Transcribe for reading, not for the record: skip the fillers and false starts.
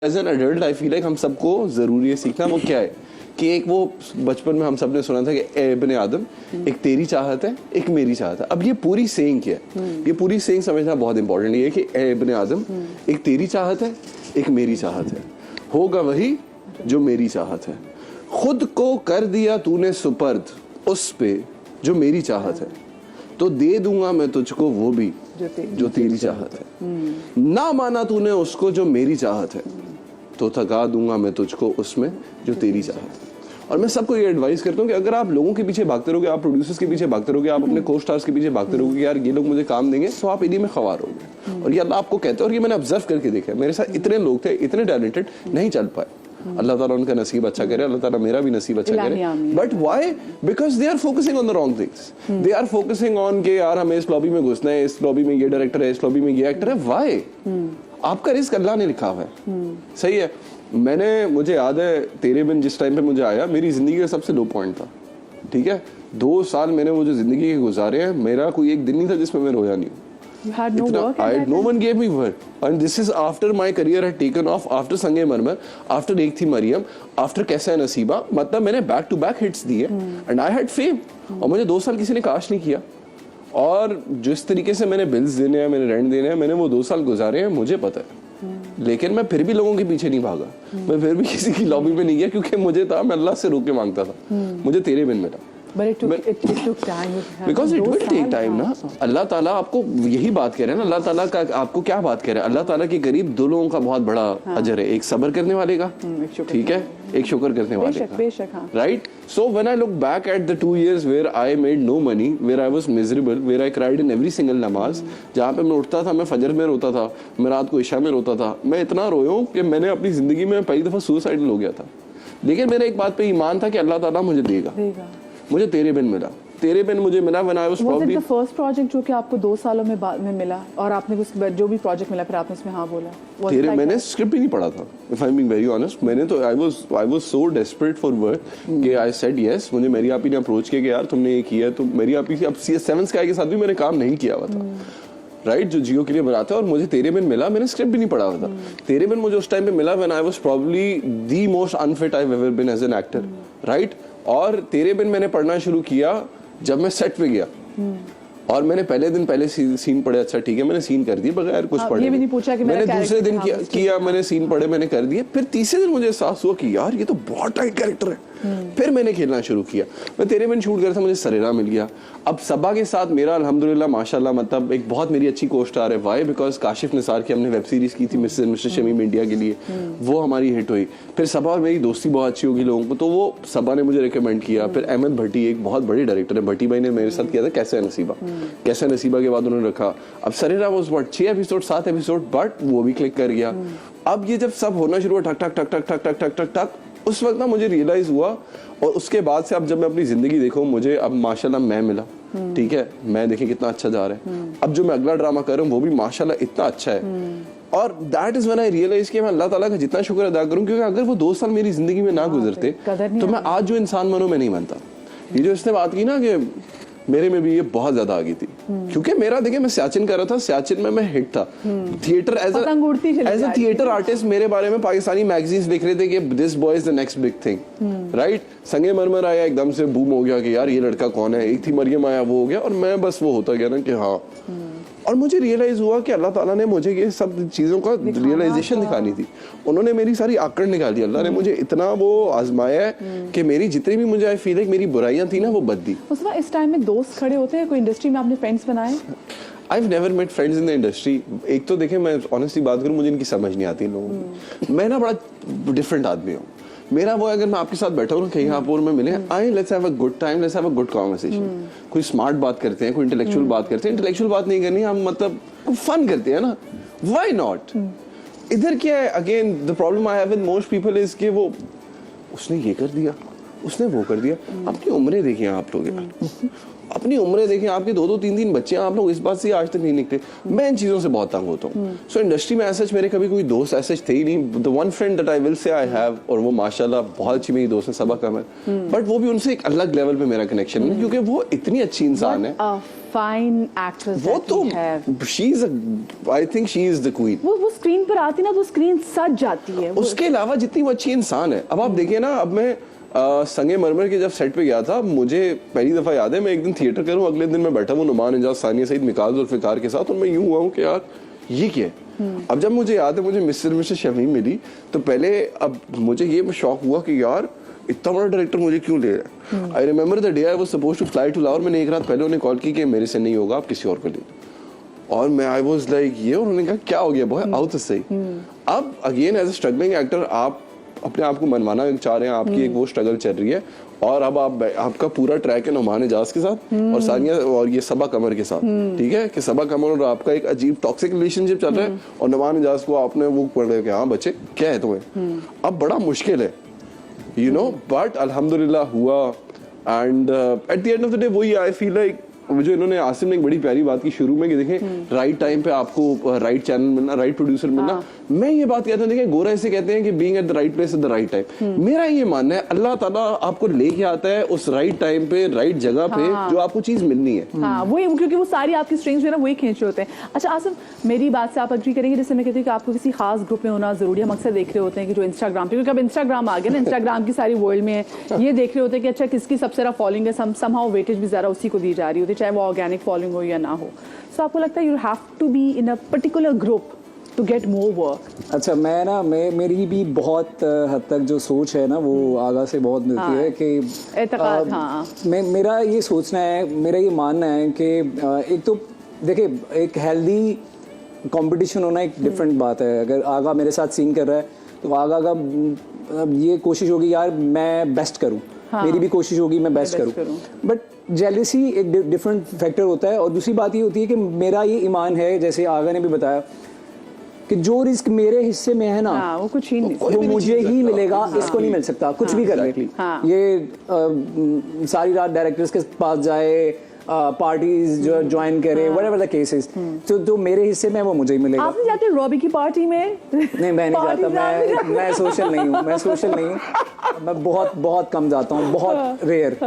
As an adult I feel like हम सबको जरूरी है सीखना। वो क्या है कि एक वो बचपन में हम सब ने सुना था कि ए इब्ने आदम, एक तेरी चाहत है एक मेरी चाहत है। अब ये पूरी सेइंग क्या है, ये पूरी सेइंग समझना बहुत इंपॉर्टेंट है कि ए इब्ने आदम, एक तेरी चाहत है एक मेरी चाहत है, होगा वही जो मेरी चाहत है। खुद को कर दिया तूने सुपर्द उस पे जो मेरी चाहत है, तो दे दूंगा मैं तुझको वो भी जो तेरी चाहत है। ना माना तूने उसको जो मेरी चाहत है, तो थका दूंगा मैं तुझको उसमें जो तेरी चाहत है। और मैं सबको ये एडवाइस करता हूँ कि अगर आप लोगों के पीछे भागते रहोगे, आप प्रोड्यूसर्स के पीछे भागते रहोगे, आप अपने को स्टार्स के पीछे भागते रहोगे कि यार ये लोग मुझे काम देंगे, तो आप इन्हीं में खवार होगे। और ये अल्लाह आपको कहता है, और ये मैंने ऑब्जर्व करके देखा है। मेरे साथ इतने लोग थे, इतने टैलेंटेड, नहीं चल पाए। अल्लाह ताला उनका नसीब अच्छा करे, अल्लाह ताला मेरा भी नसीब अच्छा करे। But why? Because they are focusing on the wrong things. They are focusing on के यार हमें इस लॉबी में घुसना है, इस लॉबी में ये डायरेक्टर है, इस लॉबी में ये एक्टर है। व्हाई? आपका रिस्क अल्लाह ने लिखा हुआ है। सही है। मुझे याद है तेरे बिन जिस टाइम पे मुझे आया, मेरी जिंदगी का सबसे लो पॉइंट था। ठीक है, 2 साल मैंने वो जो जिंदगी के गुजारे हैं, मेरा कोई एक दिन नहीं था जिसमें मैं रोया नहीं हूँ। You had no work. No one gave me work, and this is after my career had taken off, after संगे मरमर, after एक थी मरियम, after कैसा है नसीबा। मतलब मैंने बैक टू बैक हिट्स दिए, and I had fame, और मुझे 2 साल किसी ने काश नहीं किया। और जिस तरीके से मैंने बिल्स देने हैं, मैंने रेंट देने हैं, मैंने वो 2 साल गुजारे हैं, मुझे पता है। लेकिन मैं फिर भी लोगों के पीछे नहीं भागा, मैं फिर भी किसी की लॉबी में नहीं गया, क्योंकि मुझे था, मैं अल्लाह से रोक के मांगता था, मुझे तेरे बिन मिला। But it took time. Because it will take time ना। अल्लाह ताला आपको यही बात कह रहे हैं ना, अल्लाह ताला का आपको क्या बात कह रहे हैं? अल्लाह ताला के करीब 2 लोगों का बहुत बड़ा अजर है, एक सब्र करने वाले का, ठीक है, एक शुक्र करने वाले का। बेशक, हाँ। Right? So when I look back at the 2 years where I made no money, where I was miserable, where I cried in every single नमाज, जहाँ पे मैं उठता था, मैं फजर में रोता था, मैं रात को इशा में रोता था, मैं इतना रोया हूँ कि मैंने अपनी जिंदगी में पहली दफा सुसाइडल हो गया था। लेकिन मेरा एक बात पे ईमान था कि अल्लाह ताला मुझे देगा। मुझे तेरे बिन मिला, तेरे बिन मुझे मिला। when I was probably the first project जो कि आपको 2 सालों में बाद में मिला, और आपने उस जो भी प्रोजेक्ट मिला फिर आपने उसमें हाँ बोला? तेरे मैंने स्क्रिप्ट ही नहीं पढ़ा था, if I'm being very honest। मैंने तो I was so desperate for work कि I said yes। मुझे मेरी आपी ने अप्रोच किया कि यार तुमने ये किया, तो मेरी आपी अब 7 स्काई के साथ भी मैंने काम नहीं किया हुआ था, राइट, जो जियो के लिए बनाते हैं। और मुझे तेरे बिन मिला, मैंने स्क्रिप्ट भी नहीं पढ़ा हुआ था। तेरे बिन मुझे उस टाइम पे मिला when I was probably the most unfit I've ever been as an actor, right? और तेरे बिन मैंने पढ़ना शुरू किया जब मैं सेट पे गया, और मैंने पहले दिन पहले सीन पढ़े। अच्छा ठीक है, मैंने सीन कर दिए बगैर कुछ पढ़े। ये भी नहीं पूछा कि मैंने दूसरे दिन किया, मैंने सीन पढ़े, मैंने कर दिए। फिर तीसरे दिन मुझे एहसास हुआ कि यार ये तो बहुत टाइट कैरेक्टर है। फिर मैंने खेलना शुरू किया। मैं तेरे बिन शूट कर रहा था, मुझे सरेरा मिल गया। अब सबा के साथ मेरा अल्हम्दुलिल्लाह माशाल्लाह, मतलब एक बहुत मेरी अच्छी को स्टार है। वाई? बिकॉज काशिफ निसार की हमने वेब सीरीज की थी मिस्टर शमीम इंडिया के लिए, वो हमारी हिट हुई। फिर सबा और मेरी दोस्ती बहुत अच्छी होगी लोगों को, तो वो सबा ने मुझे रिकमेंड किया। फिर अहमद भट्टी एक बहुत बड़े डायरेक्टर है, भट्टी भाई ने मेरे साथ किया था कैसा है नसीबा। कैसा है नसीबा के बाद उन्होंने रखा। अब सरेरा was what 6 episode 7 episode, but वो भी क्लिक कर गया। अब ये जब सब होना शुरू हुआ, ठक ठक ठक ठक ठक ठक ठक ठक ठक, उस वक्त ना मुझे रियलाइज हुआ। और उसके बाद से अब जब मैं अपनी जिंदगी देखूं, मुझे अब माशाल्लाह मैं मिला। ठीक है, मैं देखिए कितना अच्छा जा रहा है। अब जो मैं अगला ड्रामा कर रहा हूँ वो भी माशाल्लाह इतना अच्छा है। और that is when I realise कि मैं अल्लाह ताला का जितना शुक्र अदा करूं, क्योंकि अगर वो 2 साल मेरी जिंदगी में ना गुजरते तो मैं आज जो इंसान बनूं मैं नहीं बनता। ये जो इसने बात की ना कि मेरे में भी ये बहुत ज्यादा आ गई थी, क्योंकि मेरा देखिए मैं सियाचिन कर रहा था, सियाचिन में मैं हिट था। Theatre as a theatre artist मेरे बारे में पाकिस्तानी मैगजीन्स लिख रहे थे कि this boy is the next big thing, right. Sange Marmar आया, एकदम से बूम हो गया कि यार ये लड़का कौन है। एक थी मरियम आया, वो हो गया, और मैं बस वो होता गया ना कि हाँ। और मुझे रियलाइज हुआ कि अल्लाह ताला ने मुझे ये सब चीज़ों का रियलाइजेशन दिखानी थी। उन्होंने मेरी सारी आकड़ निकाल दी। अल्लाह ने मुझे इतना वो आजमाया है कि मेरी जितनी भी मुझे आई फील है मेरी बुराइयां थी ना, वो बद दी। इस टाइम में दोस्त खड़े होते हैं, कोई इंडस्ट्री में आपने फ्रेंड्स बनाए? I've never met friends in the industry। एक तो देखें, मैं ऑनेस्टली बात करूं, मुझे इनकी समझ नहीं आती इन लोगों की। मैं ना बड़ा डिफरेंट आदमी हूँ। मेरा वो अगर मैं आपके साथ बैठा हूँ कहीं आप और मैं मिले, I let's have a good time, let's have a good conversation. कोई स्मार्ट बात करते हैं, कोई इंटेलेक्चुअल बात करते हैं। इंटेलेक्चुअल बात नहीं करनी, हम मतलब फन करते हैं ना, व्हाई नॉट। इधर क्या है, again the problem I have with most people is कि वो उसने ये कर दिया, उसने वो कर दिया। अपनी उम्रें देखिए आप लोग यार, अपनी उम्रें देखें, आपके 2-2 3-3 बच्चे हैं, आप लोग इस बात से आज तक नहीं निकले। मैं इन चीज़ों से बहुत तंग होता हूँ। सो इंडस्ट्री में ऐसा मेरे कभी कोई दोस्त ऐसे थे ही नहीं। The one friend that I will say I have, और वो माशाल्लाह बहुत अच्छी मेरी दोस्त है, सबा कमर, बट वो भी उनसे एक अलग लेवल पे मेरा कनेक्शन है, क्योंकि वो इतनी अच्छी इंसान है। फाइन एक्ट्रेस वो तो she is, I think she is the queen. वो स्क्रीन पर आती ना तो स्क्रीन सज जाती है। उसके अलावा जितनी वो अच्छी इंसान है, अब आप देखिए ना, अब मैं संगे मरमर के जब सेट पे गया था, मुझे पहली दफा याद है, मैं एक दिन थिएटर करूं, अगले दिन मैं बैठा हूं नुमान एजाज, सानिया सईद, मिकाल जुल्फिकार के साथ, और मैं यूं हुआ हूं कि यार ये क्या है। अब जब मुझे याद है मुझे मिस्टर शमीम मिली, तो पहले अब मुझे ये शौक हुआ कि यार इतना बड़ा डायरेक्टर मुझे क्यों ले रहा है। I remember the day I was supposed to fly to Lahore, मैंने एक रात पहले उन्हें कॉल की कि मेरे से नहीं होगा, आप किसी और को ले लो, और मैं आई वाज लाइक ये, उन्होंने कहा क्या हो गया बॉय, आओ तो सही। अब again as a struggling actor आप अपने आप को मनवाना चाह रहे हैं, आपकी एक वो स्ट्रगल चल रही है, और अब आपका पूरा ट्रैक है नुमान एजाज के साथ और सानिया और ये सबा कमर के साथ, ठीक है, कि सबा कमर और आपका एक अजीब टॉक्सिक रिलेशनशिप चल रहा है, और नुमान एजाज को आपने वो पढ़ रहे हो कि हाँ बच्चे क्या है तुम्हें। अब बड़ा मुश्किल है, यू नो, बट अल्हम्दुलिल्लाह हुआ। And at the end of the day वही आई फील लाइक, जो इन्होंने आसिम ने एक बड़ी प्यारी बात की शुरू में कि देखें राइट टाइम पे आपको राइट चैनल मिलना, राइट प्रोड्यूसर मिलना। मैं ये बात कहता हूँ, देखें गोरा ऐसे कहते हैं कि being at the right place at the right time. मेरा ये मानना है अल्लाह ताला आपको लेके आता है उस राइट टाइम पे, राइट जगह पे, जो आपको चीज मिलनी है। हाँ, वही, क्योंकि वो सारी आपकी स्ट्रिंग्स जो है ना वही खींच रहे होते हैं। अच्छा आसिम, मेरी बात से आप एग्री करेंगे, जैसे मैं कहती हूँ कि आपको किसी खास ग्रुप में होना जरूरी है। हम अक्सर देख रहे होते हैं कि जो इंस्टाग्राम पे, क्योंकि अब इंस्टाग्राम आ गया ना, इंस्टाग्राम की सारी वर्ल्ड में ये देख रहे होते हैं कि अच्छा किसकी सबसे ज़्यादा फॉलोइंग है, समहाउ वेटेज भी ज़्यादा उसी को दी जा रही होती है, चाहे वो ऑर्गेनिक फॉलोइंग हो या ना हो। सो आपको लगता है you have to be in a particular group to get more work? अच्छा, मेरी भी बहुत हद तक जो सोच है ना वो आगा से बहुत मिलती है कि एतकाद। हाँ, मेरा ये सोचना है, मेरा ये मानना है कि एक तो देखिए, एक हेल्दी कंपटीशन होना एक डिफरेंट बात है। अगर आगा मेरे साथ सीन कर रहा है तो आगा का ये कोशिश होगी यार मैं बेस्ट करूं, मेरी भी कोशिश होगी मैं बेस्ट करूं, बट जेलसी एक डिफरेंट फैक्टर होता है। और दूसरी बात ये होती है कि मेरा ये ईमान है, जैसे आगा ने भी बताया, कि जो रिस्क मेरे हिस्से में है ना, वो कुछ ही नहीं, वो मुझे ही मिलेगा, इसको नहीं मिल सकता, कुछ भी कर ले। ये सारी रात डायरेक्टर्स के पास जाए, पार्टीज जो ज्वाइन करे, व्हाटएवर द केस इज, तो जो मेरे हिस्से में वो मुझे ही मिलेगा। आप नहीं जाते रॉबी की पार्टी में? नहीं, मैं नहीं जाता, मैं सोशल नहीं हूँ, मैं बहुत बहुत कम जाता हूँ, बहुत रेयर।